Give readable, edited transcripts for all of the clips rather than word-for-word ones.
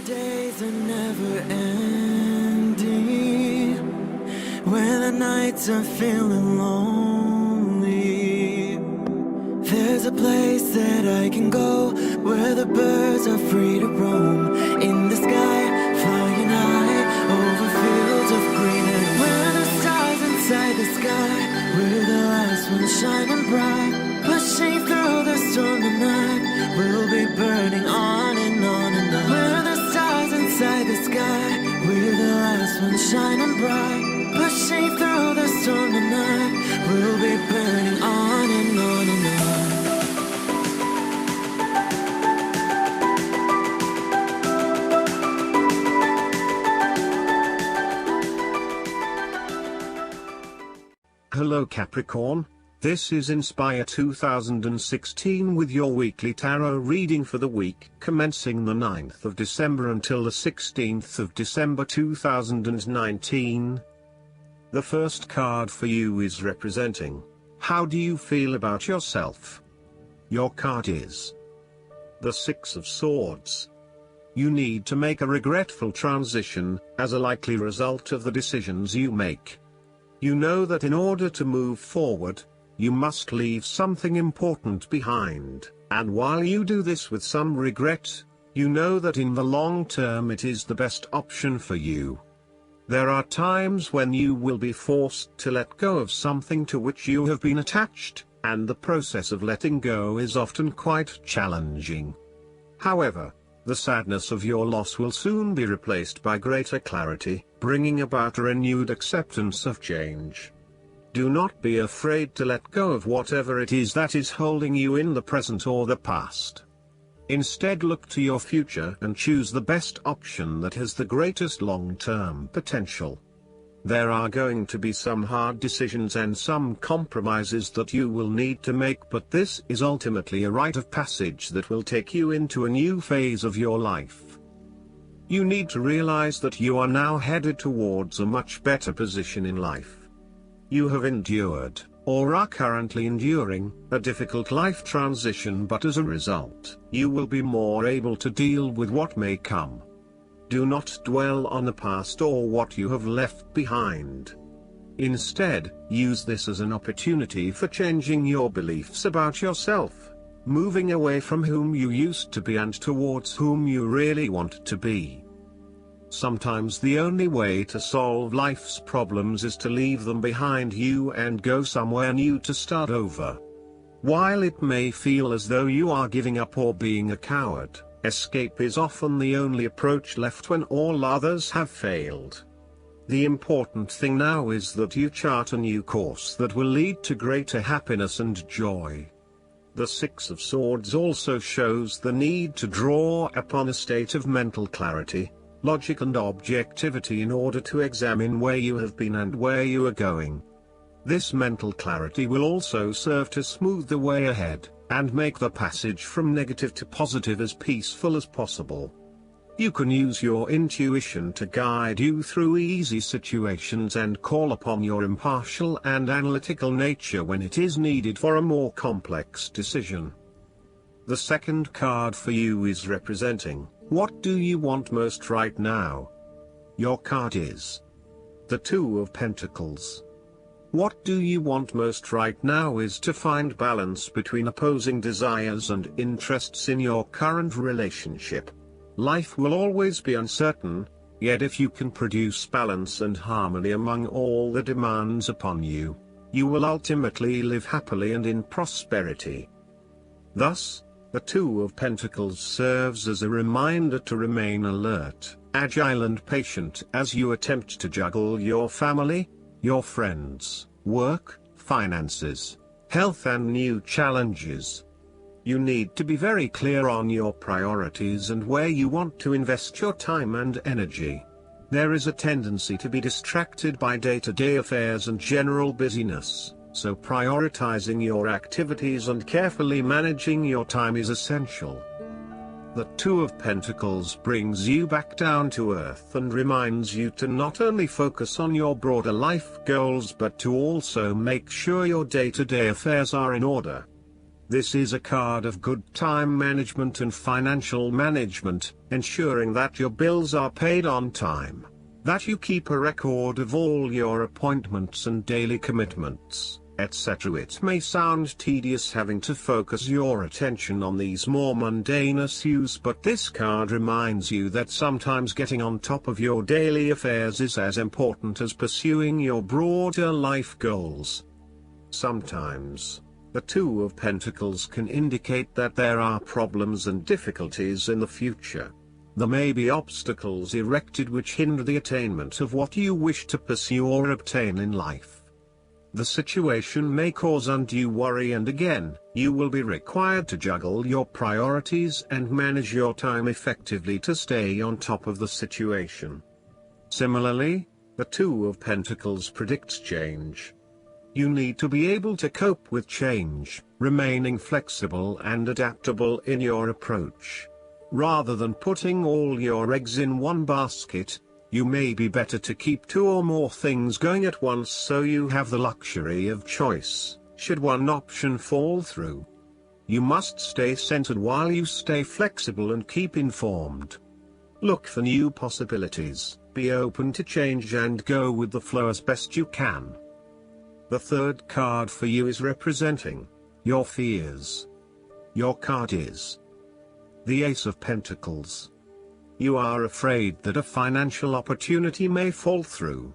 days are never ending, when the nights are feeling lonely, there's a place that I can go, where the birds are free to roam, in the sky, flying high, over fields of green, and where the stars inside the sky, we're the last ones shining bright, pushing through the storm tonight, we'll be burning on and on and on. We're the stars inside the sky, we're the last ones shining bright, pushing through the storm tonight, we'll be burning on and on and on. Hello Capricorn, this is Inspire 2016 with your weekly tarot reading for the week commencing the 9th of December until the 16th of December 2019. The first card for you is representing, how do you feel about yourself? Your card is the Six of Swords. You need to make a regretful transition, as a likely result of the decisions you make. You know that in order to move forward, you must leave something important behind, and while you do this with some regret, you know that in the long term it is the best option for you. There are times when you will be forced to let go of something to which you have been attached, and the process of letting go is often quite challenging. However, the sadness of your loss will soon be replaced by greater clarity, bringing about a renewed acceptance of change. Do not be afraid to let go of whatever it is that is holding you in the present or the past. Instead, look to your future and choose the best option that has the greatest long-term potential. There are going to be some hard decisions and some compromises that you will need to make, but this is ultimately a rite of passage that will take you into a new phase of your life. You need to realize that you are now headed towards a much better position in life. You have endured, or are currently enduring, a difficult life transition, but as a result, you will be more able to deal with what may come. Do not dwell on the past or what you have left behind. Instead, use this as an opportunity for changing your beliefs about yourself, moving away from whom you used to be and towards whom you really want to be. Sometimes the only way to solve life's problems is to leave them behind you and go somewhere new to start over. While it may feel as though you are giving up or being a coward, escape is often the only approach left when all others have failed. The important thing now is that you chart a new course that will lead to greater happiness and joy. The Six of Swords also shows the need to draw upon a state of mental clarity, logic and objectivity in order to examine where you have been and where you are going. This mental clarity will also serve to smooth the way ahead, and make the passage from negative to positive as peaceful as possible. You can use your intuition to guide you through easy situations and call upon your impartial and analytical nature when it is needed for a more complex decision. The second card for you is representing, what do you want most right now? Your card is the Two of Pentacles. What do you want most right now is to find balance between opposing desires and interests in your current relationship. Life will always be uncertain, yet if you can produce balance and harmony among all the demands upon you, you will ultimately live happily and in prosperity. Thus, the Two of Pentacles serves as a reminder to remain alert, agile and patient as you attempt to juggle your family, your friends, work, finances, health and new challenges. You need to be very clear on your priorities and where you want to invest your time and energy. There is a tendency to be distracted by day-to-day affairs and general busyness, so prioritizing your activities and carefully managing your time is essential. The Two of Pentacles brings you back down to earth and reminds you to not only focus on your broader life goals but to also make sure your day-to-day affairs are in order. This is a card of good time management and financial management, ensuring that your bills are paid on time, that you keep a record of all your appointments and daily commitments, etc. It may sound tedious having to focus your attention on these more mundane issues, but this card reminds you that sometimes getting on top of your daily affairs is as important as pursuing your broader life goals. Sometimes, the Two of Pentacles can indicate that there are problems and difficulties in the future. There may be obstacles erected which hinder the attainment of what you wish to pursue or obtain in life. The situation may cause undue worry, and again, you will be required to juggle your priorities and manage your time effectively to stay on top of the situation. Similarly, the Two of Pentacles predicts change. You need to be able to cope with change, remaining flexible and adaptable in your approach. Rather than putting all your eggs in one basket, you may be better to keep two or more things going at once so you have the luxury of choice, should one option fall through. You must stay centered while you stay flexible and keep informed. Look for new possibilities, be open to change and go with the flow as best you can. The third card for you is representing your fears. Your card is the Ace of Pentacles. You are afraid that a financial opportunity may fall through.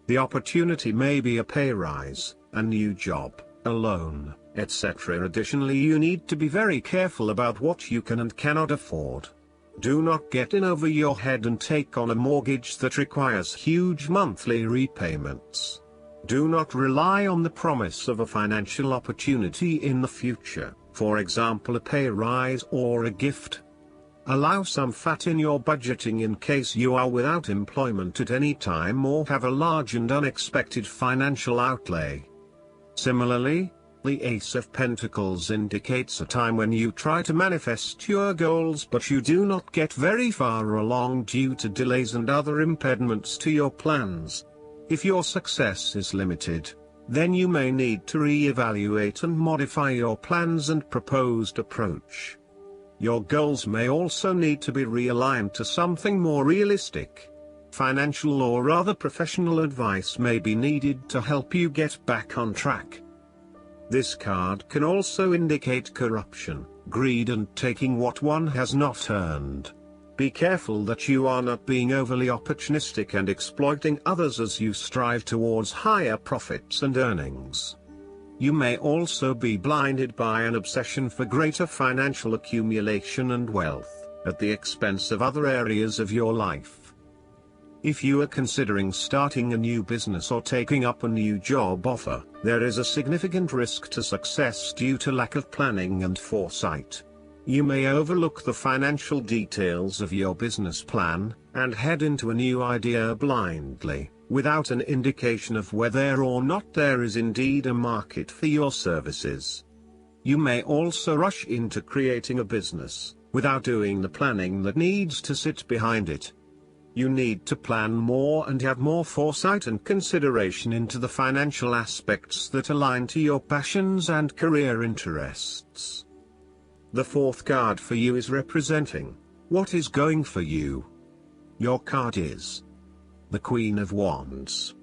The opportunity may be a pay rise, a new job, a loan, etc. Additionally, you need to be very careful about what you can and cannot afford. Do not get in over your head and take on a mortgage that requires huge monthly repayments. Do not rely on the promise of a financial opportunity in the future, for example a pay rise or a gift. Allow some fat in your budgeting in case you are without employment at any time or have a large and unexpected financial outlay. Similarly, the Ace of Pentacles indicates a time when you try to manifest your goals but you do not get very far along due to delays and other impediments to your plans. If your success is limited, then you may need to re-evaluate and modify your plans and proposed approach. Your goals may also need to be realigned to something more realistic. Financial or other professional advice may be needed to help you get back on track. This card can also indicate corruption, greed and taking what one has not earned. Be careful that you are not being overly opportunistic and exploiting others as you strive towards higher profits and earnings. You may also be blinded by an obsession for greater financial accumulation and wealth, at the expense of other areas of your life. If you are considering starting a new business or taking up a new job offer, there is a significant risk to success due to lack of planning and foresight. You may overlook the financial details of your business plan, and head into a new idea blindly, without an indication of whether or not there is indeed a market for your services. You may also rush into creating a business, without doing the planning that needs to sit behind it. You need to plan more and have more foresight and consideration into the financial aspects that align to your passions and career interests. The fourth card for you is representing what is going for you. Your card is the Queen of Wands.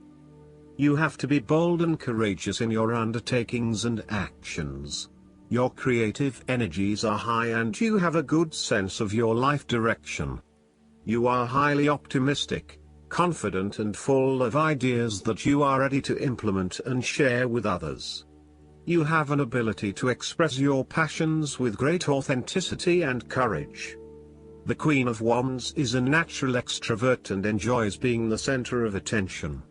You have to be bold and courageous in your undertakings and actions. Your creative energies are high and you have a good sense of your life direction. You are highly optimistic, confident and full of ideas that you are ready to implement and share with others. You have an ability to express your passions with great authenticity and courage. The Queen of Wands is a natural extrovert and enjoys being the center of attention.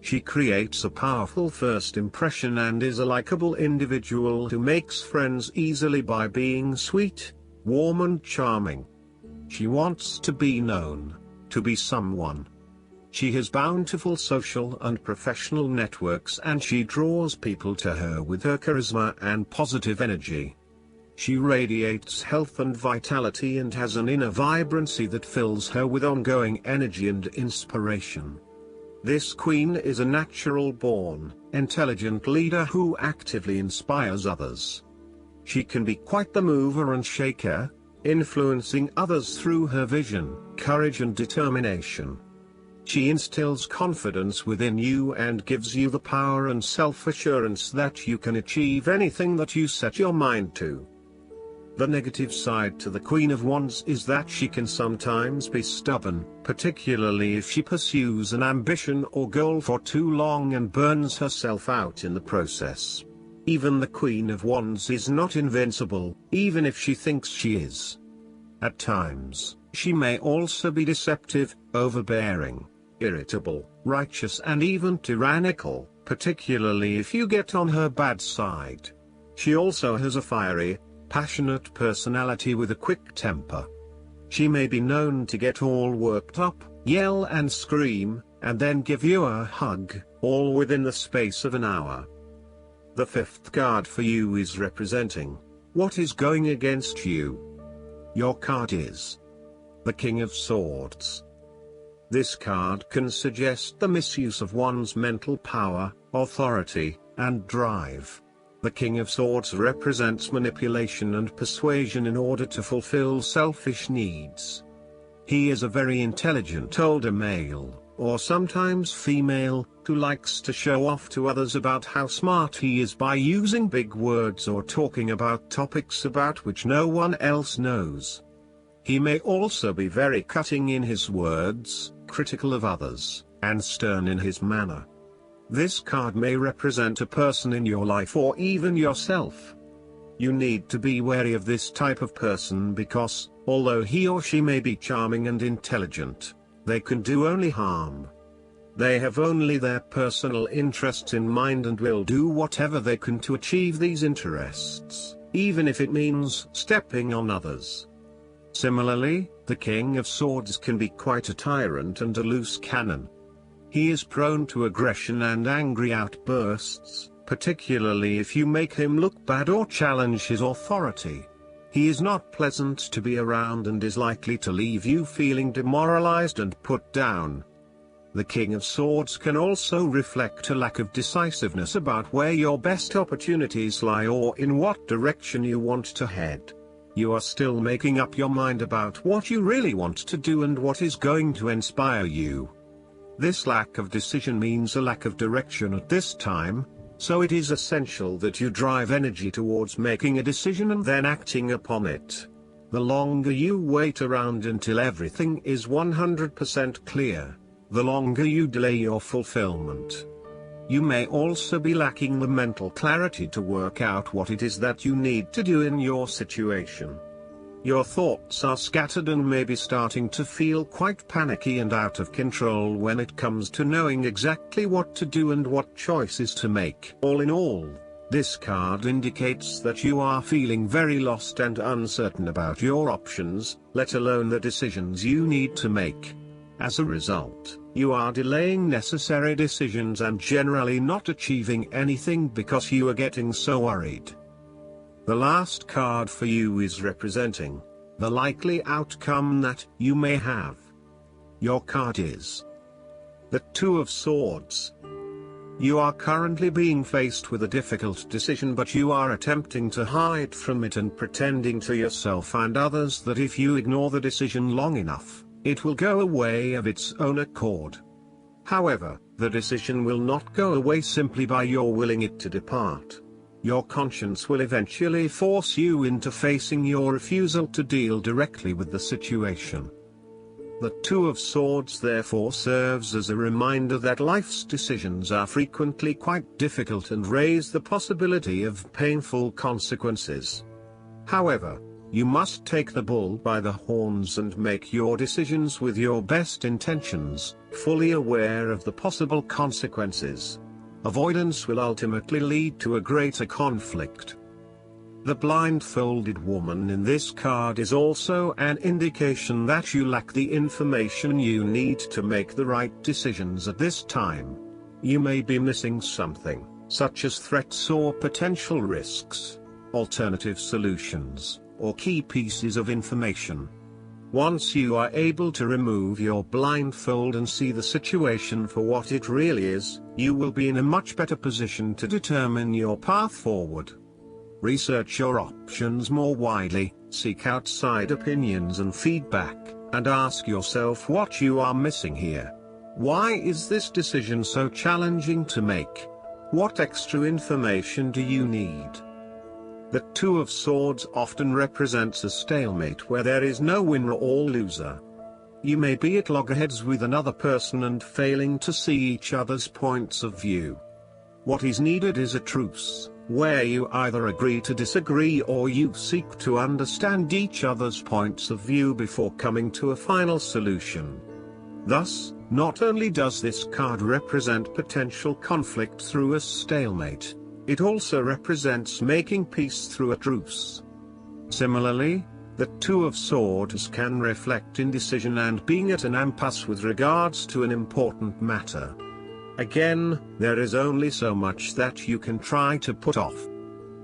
She creates a powerful first impression and is a likable individual who makes friends easily by being sweet, warm and charming. She wants to be known, to be someone. She has bountiful social and professional networks and she draws people to her with her charisma and positive energy. She radiates health and vitality and has an inner vibrancy that fills her with ongoing energy and inspiration. This queen is a natural-born, intelligent leader who actively inspires others. She can be quite the mover and shaker, influencing others through her vision, courage and determination. She instills confidence within you and gives you the power and self-assurance that you can achieve anything that you set your mind to. The negative side to the Queen of Wands is that she can sometimes be stubborn, particularly if she pursues an ambition or goal for too long and burns herself out in the process. Even the Queen of Wands is not invincible, even if she thinks she is. At times, she may also be deceptive, overbearing, irritable, righteous and even tyrannical, particularly if you get on her bad side. She also has a fiery, passionate personality with a quick temper. She may be known to get all worked up, yell and scream, and then give you a hug, all within the space of an hour. The fifth card for you is representing what is going against you. Your card is the King of Swords. This card can suggest the misuse of one's mental power, authority, and drive. The King of Swords represents manipulation and persuasion in order to fulfill selfish needs. He is a very intelligent older male, or sometimes female, who likes to show off to others about how smart he is by using big words or talking about topics about which no one else knows. He may also be very cutting in his words, critical of others, and stern in his manner. This card may represent a person in your life or even yourself. You need to be wary of this type of person because, although he or she may be charming and intelligent, they can do only harm. They have only their personal interests in mind and will do whatever they can to achieve these interests, even if it means stepping on others. Similarly, the King of Swords can be quite a tyrant and a loose cannon. He is prone to aggression and angry outbursts, particularly if you make him look bad or challenge his authority. He is not pleasant to be around and is likely to leave you feeling demoralized and put down. The King of Swords can also reflect a lack of decisiveness about where your best opportunities lie or in what direction you want to head. You are still making up your mind about what you really want to do and what is going to inspire you. This lack of decision means a lack of direction at this time, so it is essential that you drive energy towards making a decision and then acting upon it. The longer you wait around until everything is 100% clear, the longer you delay your fulfillment. You may also be lacking the mental clarity to work out what it is that you need to do in your situation. Your thoughts are scattered and may be starting to feel quite panicky and out of control when it comes to knowing exactly what to do and what choices to make. All in all, this card indicates that you are feeling very lost and uncertain about your options, let alone the decisions you need to make. As a result, you are delaying necessary decisions and generally not achieving anything because you are getting so worried. The last card for you is representing the likely outcome that you may have. Your card is the Two of Swords. You are currently being faced with a difficult decision, but you are attempting to hide from it and pretending to yourself and others that if you ignore the decision long enough, it will go away of its own accord. However, the decision will not go away simply by your willing it to depart. Your conscience will eventually force you into facing your refusal to deal directly with the situation. The Two of Swords therefore serves as a reminder that life's decisions are frequently quite difficult and raise the possibility of painful consequences. However, you must take the bull by the horns and make your decisions with your best intentions, fully aware of the possible consequences. Avoidance will ultimately lead to a greater conflict. The blindfolded woman in this card is also an indication that you lack the information you need to make the right decisions at this time. You may be missing something, such as threats or potential risks, alternative solutions, or key pieces of information. Once you are able to remove your blindfold and see the situation for what it really is, you will be in a much better position to determine your path forward. Research your options more widely, seek outside opinions and feedback, and ask yourself what you are missing here. Why is this decision so challenging to make? What extra information do you need? The Two of Swords often represents a stalemate where there is no winner or loser. You may be at loggerheads with another person and failing to see each other's points of view. What is needed is a truce, where you either agree to disagree or you seek to understand each other's points of view before coming to a final solution. Thus, not only does this card represent potential conflict through a stalemate, it also represents making peace through a truce. Similarly, the Two of Swords can reflect indecision and being at an impasse with regards to an important matter. Again, there is only so much that you can try to put off.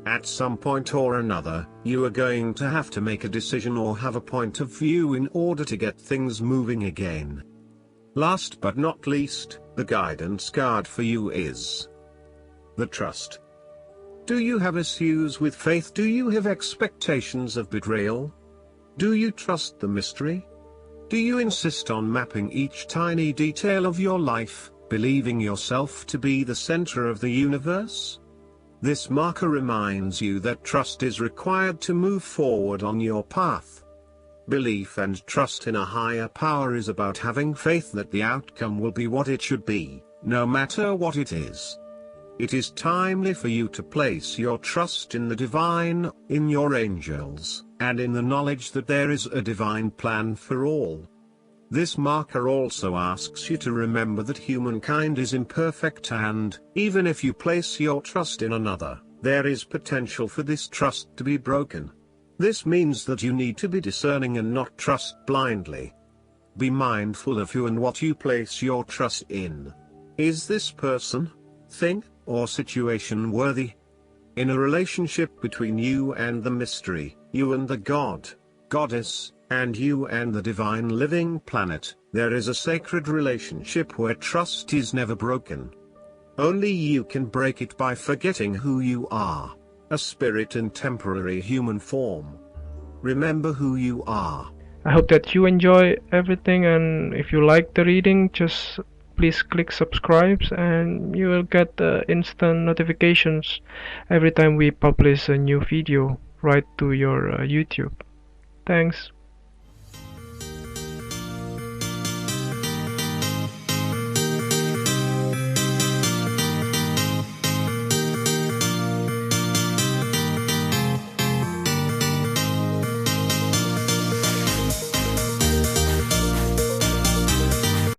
At some point or another, you are going to have to make a decision or have a point of view in order to get things moving again. Last but not least, the guidance card for you is the Trust. Do you have issues with faith? Do you have expectations of betrayal? Do you trust the mystery? Do you insist on mapping each tiny detail of your life, believing yourself to be the center of the universe? This marker reminds you that trust is required to move forward on your path. Belief and trust in a higher power is about having faith that the outcome will be what it should be, no matter what it is. It is timely for you to place your trust in the divine, in your angels, and in the knowledge that there is a divine plan for all. This marker also asks you to remember that humankind is imperfect and, even if you place your trust in another, there is potential for this trust to be broken. This means that you need to be discerning and not trust blindly. Be mindful of who and what you place your trust in. Is this person, thing, or situation worthy? In a relationship between you and the mystery, you and the god, goddess, and you and the divine living planet, there is a sacred relationship where trust is never broken. Only you can break it by forgetting who you are, a spirit in temporary human form. Remember who you are. I hope that you enjoy everything, and if you like the reading, just please click subscribe and you will get instant notifications every time we publish a new video right to your YouTube. Thanks.